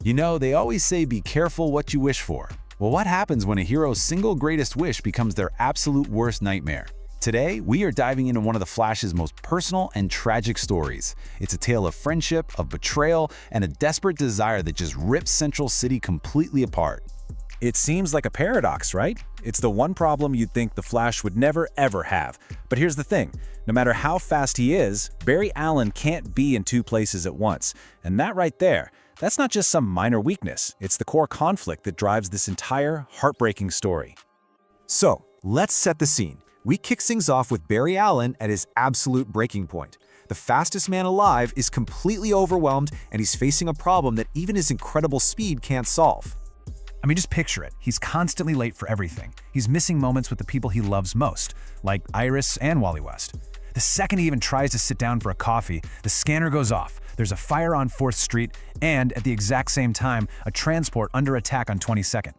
You know, they always say be careful what you wish for. Well, what happens when a hero's single greatest wish becomes their absolute worst nightmare? Today, we are diving into one of the Flash's most personal and tragic stories. It's a tale of friendship, of betrayal, and a desperate desire that just rips Central City completely apart. It seems like a paradox, right? It's the one problem you'd think the Flash would never ever have. But here's the thing, no matter how fast he is, Barry Allen can't be in two places at once. And that right there, that's not just some minor weakness, it's the core conflict that drives this entire heartbreaking story. So, let's set the scene. We kick things off with Barry Allen at his absolute breaking point. The fastest man alive is completely overwhelmed, and he's facing a problem that even his incredible speed can't solve. I mean, just picture it. He's constantly late for everything. He's missing moments with the people he loves most, like Iris and Wally West. The second he even tries to sit down for a coffee, the scanner goes off. There's a fire on 4th Street, and at the exact same time, a transport under attack on 22nd.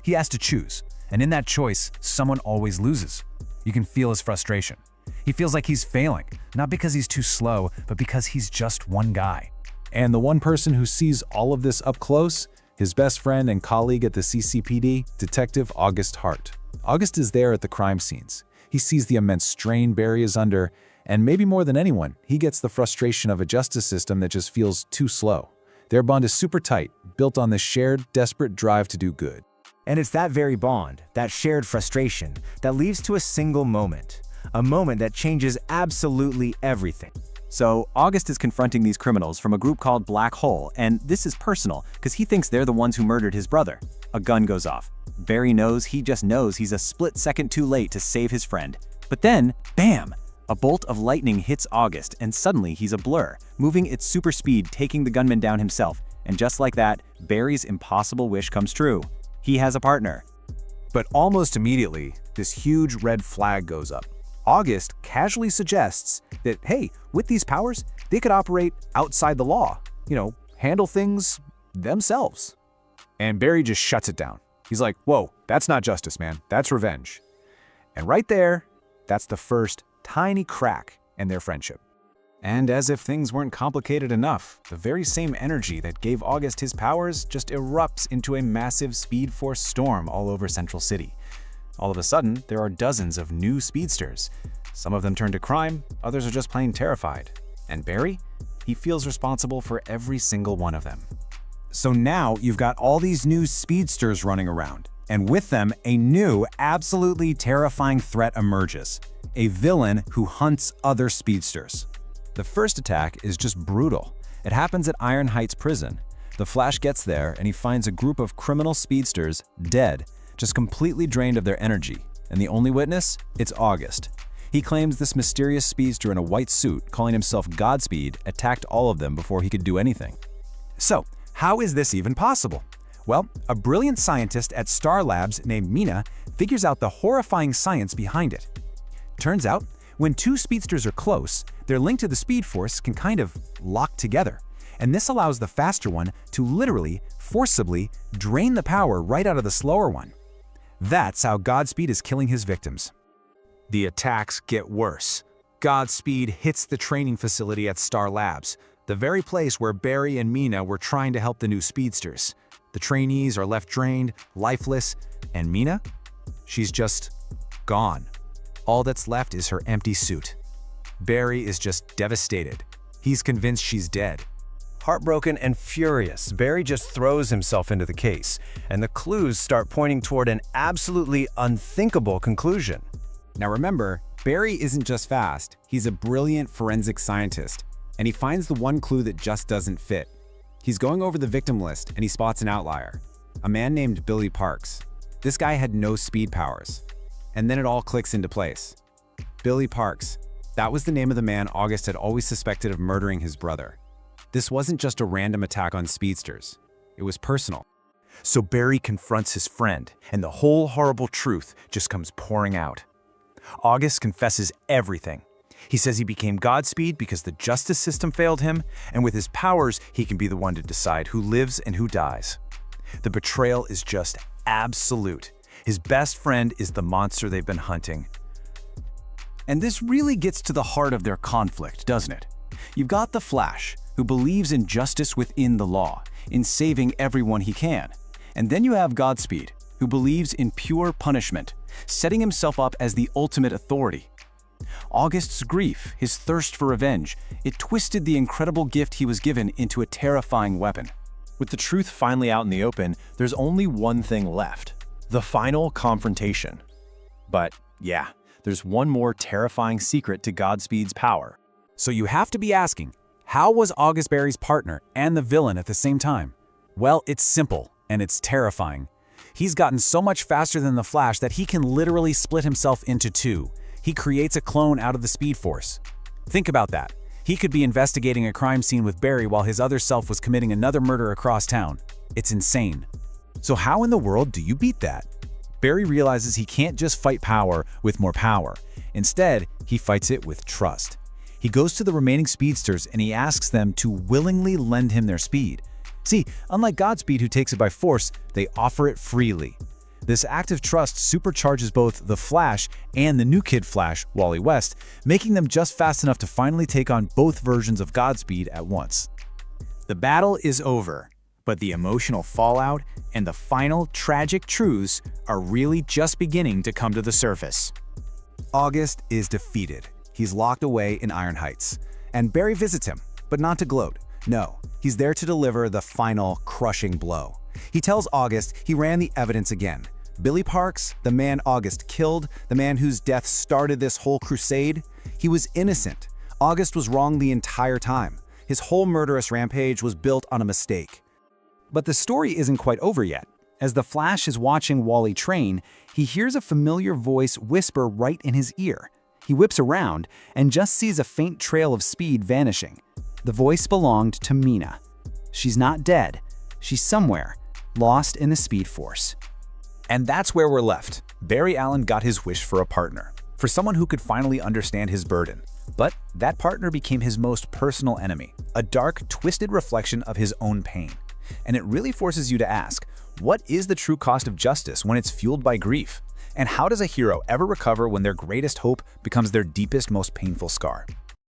He has to choose, and in that choice, someone always loses. You can feel his frustration. He feels like he's failing, not because he's too slow, but because he's just one guy. And the one person who sees all of this up close? His best friend and colleague at the CCPD, Detective August Hart. August is there at the crime scenes. He sees the immense strain Barry is under, and maybe more than anyone, he gets the frustration of a justice system that just feels too slow. Their bond is super tight, built on this shared, desperate drive to do good. And it's that very bond, that shared frustration, that leads to a single moment. A moment that changes absolutely everything. So, August is confronting these criminals from a group called Black Hole, and this is personal because he thinks they're the ones who murdered his brother. A gun goes off. Barry knows he's a split second too late to save his friend. But then, bam! A bolt of lightning hits August, and suddenly he's a blur, moving at super speed, taking the gunman down himself. And just like that, Barry's impossible wish comes true. He has a partner. But almost immediately, this huge red flag goes up. August casually suggests that, hey, with these powers, they could operate outside the law, handle things themselves. And Barry just shuts it down. He's like, whoa, that's not justice, man. That's revenge. And right there, that's the first tiny crack in their friendship. And as if things weren't complicated enough, the very same energy that gave August his powers just erupts into a massive Speed Force storm all over Central City. All of a sudden, there are dozens of new speedsters. Some of them turn to crime, others are just plain terrified. And Barry? He feels responsible for every single one of them. So now you've got all these new speedsters running around, and with them, a new, absolutely terrifying threat emerges. A villain who hunts other speedsters. The first attack is just brutal. It happens at Iron Heights Prison. The Flash gets there, and he finds a group of criminal speedsters dead, just completely drained of their energy. And the only witness? It's August. He claims this mysterious speedster in a white suit, calling himself Godspeed, attacked all of them before he could do anything. So, how is this even possible? Well, a brilliant scientist at Star Labs named Mina figures out the horrifying science behind it. Turns out, when two speedsters are close, their link to the Speed Force can kind of lock together. And this allows the faster one to literally, forcibly, drain the power right out of the slower one. That's how Godspeed is killing his victims. The attacks get worse. Godspeed hits the training facility at Star Labs, the very place where Barry and Mina were trying to help the new speedsters. The trainees are left drained, lifeless, and Mina? She's just gone. All that's left is her empty suit. Barry is just devastated. He's convinced she's dead. Heartbroken and furious, Barry just throws himself into the case, and the clues start pointing toward an absolutely unthinkable conclusion. Now remember, Barry isn't just fast, he's a brilliant forensic scientist, and he finds the one clue that just doesn't fit. He's going over the victim list and he spots an outlier, a man named Billy Parks. This guy had no speed powers. And then it all clicks into place. Billy Parks, that was the name of the man August had always suspected of murdering his brother. This wasn't just a random attack on speedsters. It was personal. So Barry confronts his friend, and the whole horrible truth just comes pouring out. August confesses everything. He says he became Godspeed because the justice system failed him, and with his powers, he can be the one to decide who lives and who dies. The betrayal is just absolute. His best friend is the monster they've been hunting. And this really gets to the heart of their conflict, doesn't it? You've got the Flash, who believes in justice within the law. in saving everyone he can. And then you have Godspeed, who believes in pure punishment, setting himself up as the ultimate authority. August's grief, his thirst for revenge, it twisted the incredible gift he was given into a terrifying weapon. With the truth finally out in the open, there's only one thing left: the final confrontation. But yeah, there's one more terrifying secret to Godspeed's power. So you have to be asking, how was August Barry's partner and the villain at the same time? Well, it's simple, and it's terrifying. He's gotten so much faster than the Flash that he can literally split himself into two. He creates a clone out of the Speed Force. Think about that. He could be investigating a crime scene with Barry while his other self was committing another murder across town. It's insane. So how in the world do you beat that? Barry realizes he can't just fight power with more power. Instead, he fights it with trust. He goes to the remaining speedsters and he asks them to willingly lend him their speed. See, unlike Godspeed, who takes it by force, they offer it freely. This act of trust supercharges both the Flash and the new Kid Flash, Wally West, making them just fast enough to finally take on both versions of Godspeed at once. The battle is over, but the emotional fallout and the final tragic truths are really just beginning to come to the surface. August is defeated. He's locked away in Iron Heights. And Barry visits him, but not to gloat. No, he's there to deliver the final crushing blow. He tells August he ran the evidence again. Billy Parks, the man August killed, the man whose death started this whole crusade, he was innocent. August was wrong the entire time. His whole murderous rampage was built on a mistake. But the story isn't quite over yet. As the Flash is watching Wally train, he hears a familiar voice whisper right in his ear. He whips around and just sees a faint trail of speed vanishing. The voice belonged to Mina. She's not dead. She's somewhere, lost in the Speed Force. And that's where we're left. Barry Allen got his wish for a partner, for someone who could finally understand his burden. But that partner became his most personal enemy, a dark, twisted reflection of his own pain. And it really forces you to ask, what is the true cost of justice when it's fueled by grief? And how does a hero ever recover when their greatest hope becomes their deepest, most painful scar?